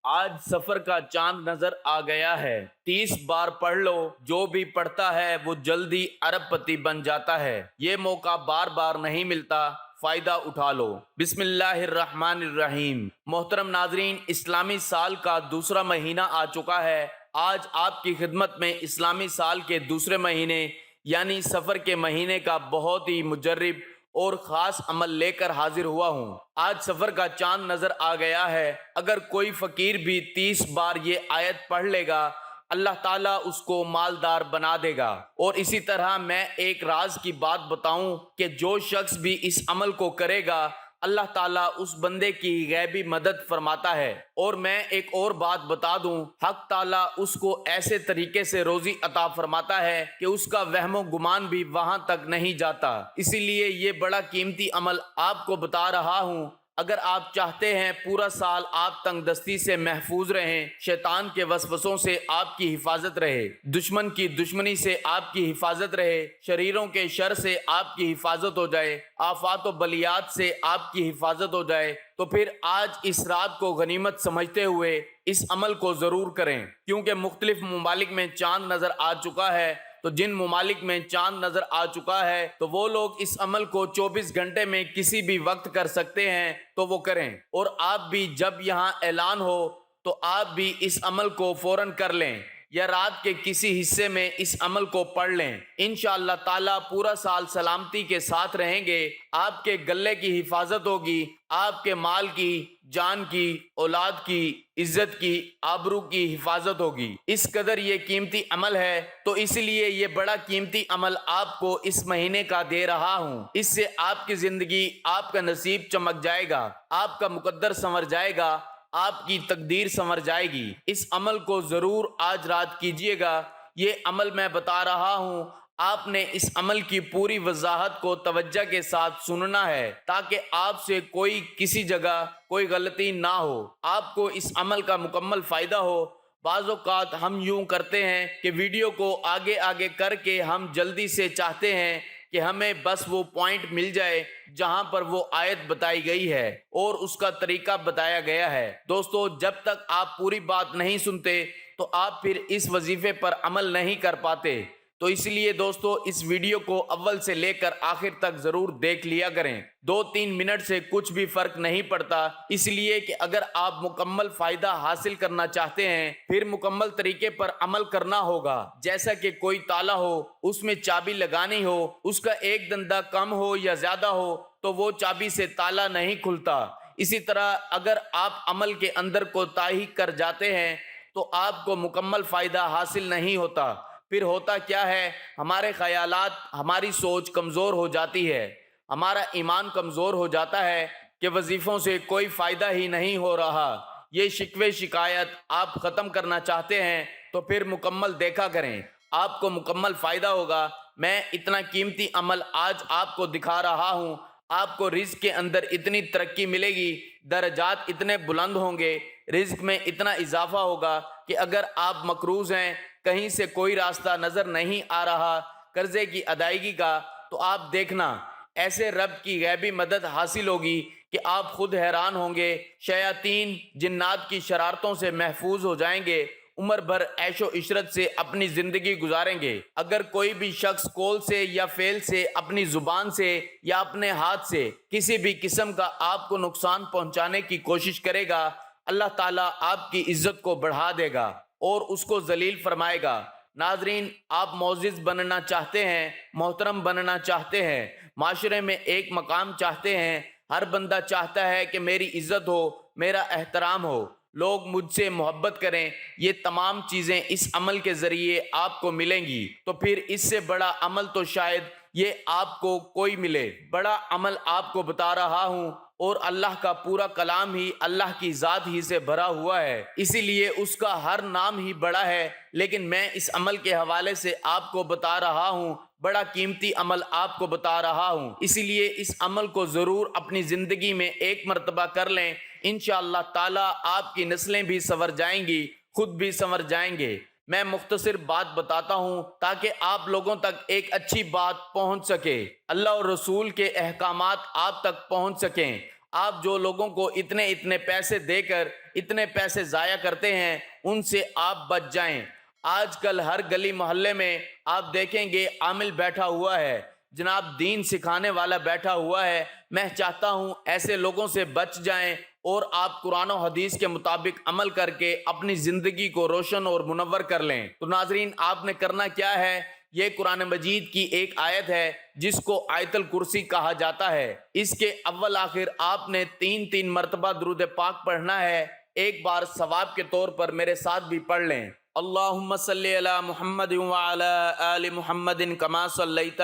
آج سفر کا چاند نظر آ گیا ہے۔ 30 بار پڑھ لو، جو بھی پڑھتا ہے وہ جلدی ارب پتی بن جاتا ہے۔ یہ موقع بار بار نہیں ملتا، فائدہ اٹھا لو۔ بسم اللہ الرحمن الرحیم۔ محترم ناظرین، اسلامی سال کا دوسرا مہینہ آ چکا ہے۔ آج آپ کی خدمت میں اسلامی سال کے دوسرے مہینے یعنی سفر کے مہینے کا بہت ہی مجرب اور خاص عمل لے کر حاضر ہوا ہوں۔ آج سفر کا چاند نظر آ گیا ہے۔ اگر کوئی فقیر بھی 30 بار یہ آیت پڑھ لے گا، اللہ تعالیٰ اس کو مالدار بنا دے گا۔ اور اسی طرح میں ایک راز کی بات بتاؤں کہ جو شخص بھی اس عمل کو کرے گا، اللہ تعالیٰ اس بندے کی غیبی مدد فرماتا ہے۔ اور میں ایک اور بات بتا دوں، حق تعالیٰ اس کو ایسے طریقے سے روزی عطا فرماتا ہے کہ اس کا وہم و گمان بھی وہاں تک نہیں جاتا۔ اسی لیے یہ بڑا قیمتی عمل آپ کو بتا رہا ہوں۔ اگر آپ چاہتے ہیں پورا سال آپ تنگ دستی سے محفوظ رہیں، شیطان کے وسوسوں سے آپ کی حفاظت رہے، دشمن کی دشمنی سے آپ کی حفاظت رہے، شریروں کے شر سے آپ کی حفاظت ہو جائے، آفات و بلیات سے آپ کی حفاظت ہو جائے، تو پھر آج اس رات کو غنیمت سمجھتے ہوئے اس عمل کو ضرور کریں۔ کیونکہ مختلف ممالک میں چاند نظر آ چکا ہے، تو جن ممالک میں چاند نظر آ چکا ہے تو وہ لوگ اس عمل کو 24 گھنٹے میں کسی بھی وقت کر سکتے ہیں، تو وہ کریں۔ اور آپ بھی جب یہاں اعلان ہو تو آپ بھی اس عمل کو فوراً کر لیں، یا رات کے کسی حصے میں اس عمل کو پڑھ لیں۔ انشاءاللہ تعالیٰ پورا سال سلامتی کے ساتھ رہیں گے۔ آپ کے گلے کی حفاظت ہوگی، آپ کے مال کی، جان کی، اولاد کی، عزت کی، آبرو کی حفاظت ہوگی۔ اس قدر یہ قیمتی عمل ہے، تو اس لیے یہ بڑا قیمتی عمل آپ کو اس مہینے کا دے رہا ہوں۔ اس سے آپ کی زندگی، آپ کا نصیب چمک جائے گا، آپ کا مقدر سنور جائے گا، آپ کی تقدیر سنور جائے گی۔ اس عمل کو ضرور آج رات کیجئے گا۔ یہ عمل میں بتا رہا ہوں، آپ نے اس عمل کی پوری وضاحت کو توجہ کے ساتھ سننا ہے، تاکہ آپ سے کوئی کسی جگہ کوئی غلطی نہ ہو، آپ کو اس عمل کا مکمل فائدہ ہو۔ بعض اوقات ہم یوں کرتے ہیں کہ ویڈیو کو آگے آگے کر کے ہم جلدی سے چاہتے ہیں کہ ہمیں بس وہ پوائنٹ مل جائے جہاں پر وہ آیت بتائی گئی ہے اور اس کا طریقہ بتایا گیا ہے۔ دوستو، جب تک آپ پوری بات نہیں سنتے تو آپ پھر اس وظیفے پر عمل نہیں کر پاتے۔ تو اس لیے دوستو، اس ویڈیو کو اول سے لے کر آخر تک ضرور دیکھ لیا کریں۔ 2-3 منٹ سے کچھ بھی فرق نہیں پڑتا، اس لیے کہ اگر آپ مکمل فائدہ حاصل کرنا چاہتے ہیں، پھر مکمل طریقے پر عمل کرنا ہوگا۔ جیسا کہ کوئی تالا ہو، اس میں چابی لگانی ہو، اس کا ایک دندہ کم ہو یا زیادہ ہو تو وہ چابی سے تالا نہیں کھلتا۔ اسی طرح اگر آپ عمل کے اندر کوتاہی کر جاتے ہیں تو آپ کو مکمل فائدہ حاصل نہیں ہوتا۔ پھر ہوتا کیا ہے، ہمارے خیالات، ہماری سوچ کمزور ہو جاتی ہے، ہمارا ایمان کمزور ہو جاتا ہے کہ وظیفوں سے کوئی فائدہ ہی نہیں ہو رہا۔ یہ شکوے شکایت آپ ختم کرنا چاہتے ہیں تو پھر مکمل دیکھا کریں، آپ کو مکمل فائدہ ہوگا۔ میں اتنا قیمتی عمل آج آپ کو دکھا رہا ہوں۔ آپ کو رزق کے اندر اتنی ترقی ملے گی، درجات اتنے بلند ہوں گے، رزق میں اتنا اضافہ ہوگا کہ اگر آپ مقروض ہیں، کہیں سے کوئی راستہ نظر نہیں آ رہا قرضے کی ادائیگی کا، تو آپ دیکھنا ایسے رب کی غیبی مدد حاصل ہوگی کہ آپ خود حیران ہوں گے۔ شیاطین جنات کی شرارتوں سے محفوظ ہو جائیں گے، عمر بھر عیش و عشرت سے اپنی زندگی گزاریں گے۔ اگر کوئی بھی شخص قول سے یا فعل سے، اپنی زبان سے یا اپنے ہاتھ سے کسی بھی قسم کا آپ کو نقصان پہنچانے کی کوشش کرے گا، اللہ تعالیٰ آپ کی عزت کو بڑھا دے گا اور اس کو ذلیل فرمائے گا۔ ناظرین، آپ معزز بننا چاہتے ہیں، محترم بننا چاہتے ہیں، معاشرے میں ایک مقام چاہتے ہیں، ہر بندہ چاہتا ہے کہ میری عزت ہو، میرا احترام ہو، لوگ مجھ سے محبت کریں، یہ تمام چیزیں اس عمل کے ذریعے آپ کو ملیں گی۔ تو پھر اس سے بڑا عمل تو شاید یہ آپ کو کوئی ملے۔ بڑا عمل آپ کو بتا رہا ہوں، اور اللہ کا پورا کلام ہی اللہ کی ذات ہی سے بھرا ہوا ہے، اسی لیے اس کا ہر نام ہی بڑا ہے۔ لیکن میں اس عمل کے حوالے سے آپ کو بتا رہا ہوں، بڑا قیمتی عمل آپ کو بتا رہا ہوں، اسی لیے اس عمل کو ضرور اپنی زندگی میں ایک مرتبہ کر لیں۔ انشاءاللہ تعالیٰ آپ کی نسلیں بھی سنور جائیں گی، خود بھی سنور جائیں گے۔ میں مختصر بات بتاتا ہوں تاکہ آپ لوگوں تک ایک اچھی بات پہنچ سکے، اللہ اور رسول کے احکامات آپ تک پہنچ سکیں، آپ جو لوگوں کو اتنے اتنے پیسے دے کر اتنے پیسے ضائع کرتے ہیں ان سے آپ بچ جائیں۔ آج کل ہر گلی محلے میں آپ دیکھیں گے عامل بیٹھا ہوا ہے، جناب دین سکھانے والا بیٹھا ہوا ہے۔ میں چاہتا ہوں ایسے لوگوں سے بچ جائیں اور آپ قرآن و حدیث کے مطابق عمل کر کے اپنی زندگی کو روشن اور منور کر لیں۔ تو ناظرین، آپ نے کرنا کیا ہے؟ یہ قرآن مجید کی ایک آیت ہے جس کو آیت الکرسی کہا جاتا ہے۔ اس کے اول آخر آپ نے 3 مرتبہ درود پاک پڑھنا ہے۔ ایک بار ثواب کے طور پر میرے ساتھ بھی پڑھ لیں۔ اللہم صلی علی محمد وعلی آل محمد کما صلیت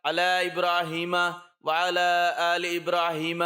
علی ابراہیم وعلی آل ابراہیم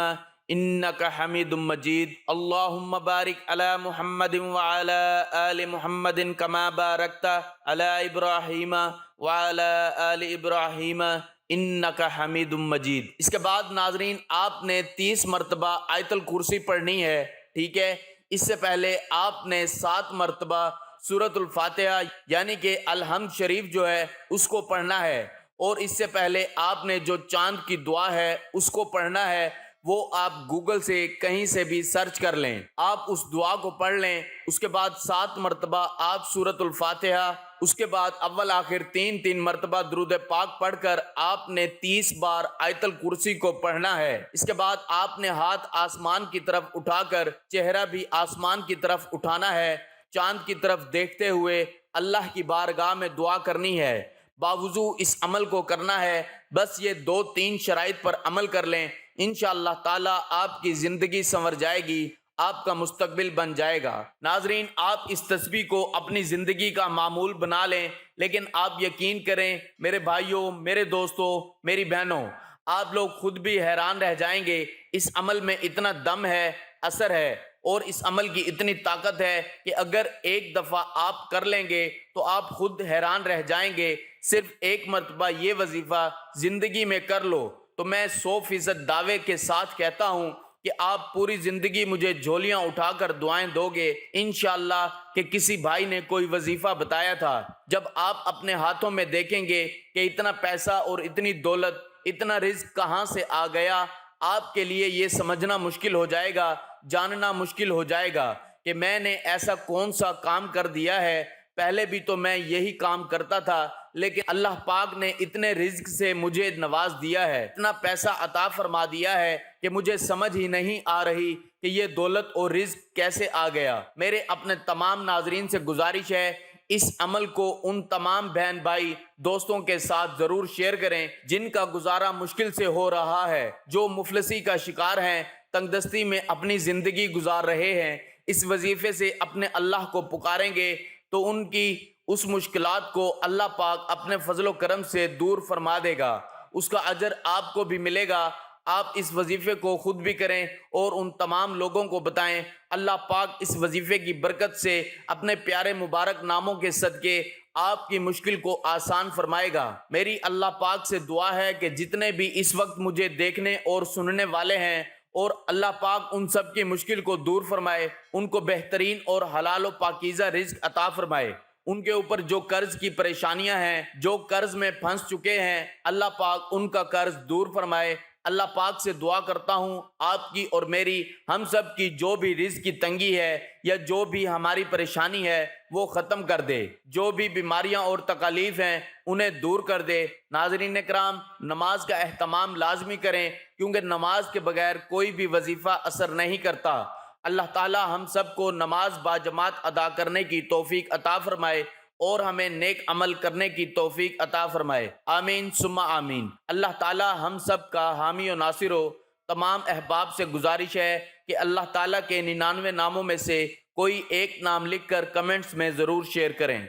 انک حمید مجید۔ اللہم بارک علی محمد وعلی آل محمد کما بارکت علی ابراہیم وعلی آل ابراہیم انک حمید مجید۔ اس کے بعد ناظرین آپ نے 30 مرتبہ آیت الکرسی پڑھنی ہے، ٹھیک ہے؟ اس سے پہلے آپ نے 7 مرتبہ سورۃ الفاتحہ یعنی کہ الحمد شریف جو ہے اس کو پڑھنا ہے، اور اس سے پہلے آپ نے جو چاند کی دعا ہے اس کو پڑھنا ہے۔ وہ آپ گوگل سے کہیں سے بھی سرچ کر لیں، آپ اس دعا کو پڑھ لیں۔ اس کے بعد 7 مرتبہ آپ سورۃ الفاتحہ، اس کے بعد اول آخر 3 مرتبہ درود پاک پڑھ کر آپ نے 30 بار آیت الکرسی کو پڑھنا ہے۔ اس کے بعد آپ نے ہاتھ آسمان کی طرف اٹھا کر چہرہ بھی آسمان کی طرف اٹھانا ہے، چاند کی طرف دیکھتے ہوئے اللہ کی بارگاہ میں دعا کرنی ہے۔ باوضو اس عمل کو کرنا ہے۔ بس یہ 2-3 شرائط پر عمل کر لیں، انشاءاللہ تعالی آپ کی زندگی سنور جائے گی، آپ کا مستقبل بن جائے گا۔ ناظرین، آپ اس تسبیح کو اپنی زندگی کا معمول بنا لیں، لیکن آپ یقین کریں میرے بھائیوں، میرے دوستوں، میری بہنوں، آپ لوگ خود بھی حیران رہ جائیں گے۔ اس عمل میں اتنا دم ہے، اثر ہے، اور اس عمل کی اتنی طاقت ہے کہ اگر ایک دفعہ آپ کر لیں گے تو آپ خود حیران رہ جائیں گے۔ صرف ایک مرتبہ یہ وظیفہ زندگی میں کر لو تو میں 100% دعوے کے ساتھ کہتا ہوں کہ آپ پوری زندگی مجھے جھولیاں اٹھا کر دعائیں دو گے انشاءاللہ کہ کسی بھائی نے کوئی وظیفہ بتایا تھا۔ جب آپ اپنے ہاتھوں میں دیکھیں گے کہ اتنا پیسہ اور اتنی دولت، اتنا رزق کہاں سے آ گیا، آپ کے لیے یہ سمجھنا مشکل ہو جائے گا، جاننا مشکل ہو جائے گا کہ میں نے ایسا کون سا کام کر دیا ہے۔ پہلے بھی تو میں یہی کام کرتا تھا، لیکن اللہ پاک نے اتنے رزق سے مجھے نواز دیا ہے، اتنا پیسہ عطا فرما دیا ہے کہ مجھے سمجھ ہی نہیں آ رہی کہ یہ دولت اور رزق کیسے آ گیا۔ میرے اپنے تمام ناظرین سے گزارش ہے، اس عمل کو ان تمام بہن بھائی دوستوں کے ساتھ ضرور شیئر کریں جن کا گزارا مشکل سے ہو رہا ہے، جو مفلسی کا شکار ہیں، تنگ دستی میں اپنی زندگی گزار رہے ہیں۔ اس وظیفے سے اپنے اللہ کو پکاریں گے تو ان کی اس مشکلات کو اللہ پاک اپنے فضل و کرم سے دور فرما دے گا، اس کا اجر آپ کو بھی ملے گا۔ آپ اس وظیفے کو خود بھی کریں اور ان تمام لوگوں کو بتائیں۔ اللہ پاک اس وظیفے کی برکت سے اپنے پیارے مبارک ناموں کے صدقے آپ کی مشکل کو آسان فرمائے گا۔ میری اللہ پاک سے دعا ہے کہ جتنے بھی اس وقت مجھے دیکھنے اور سننے والے ہیں، اور اللہ پاک ان سب کی مشکل کو دور فرمائے، ان کو بہترین اور حلال و پاکیزہ رزق عطا فرمائے۔ ان کے اوپر جو قرض کی پریشانیاں ہیں، جو قرض میں پھنس چکے ہیں، اللہ پاک ان کا قرض دور فرمائے۔ اللہ پاک سے دعا کرتا ہوں آپ کی اور میری، ہم سب کی جو بھی رزق کی تنگی ہے یا جو بھی ہماری پریشانی ہے وہ ختم کر دے، جو بھی بیماریاں اور تکالیف ہیں انہیں دور کر دے۔ ناظرین کرام، نماز کا اہتمام لازمی کریں، کیونکہ نماز کے بغیر کوئی بھی وظیفہ اثر نہیں کرتا۔ اللہ تعالی ہم سب کو نماز باجماعت ادا کرنے کی توفیق عطا فرمائے اور ہمیں نیک عمل کرنے کی توفیق عطا فرمائے، آمین ثم آمین۔ اللہ تعالی ہم سب کا حامی و ناصر ہو۔ تمام احباب سے گزارش ہے کہ اللہ تعالیٰ کے 99 ناموں میں سے کوئی ایک نام لکھ کر کمنٹس میں ضرور شیئر کریں۔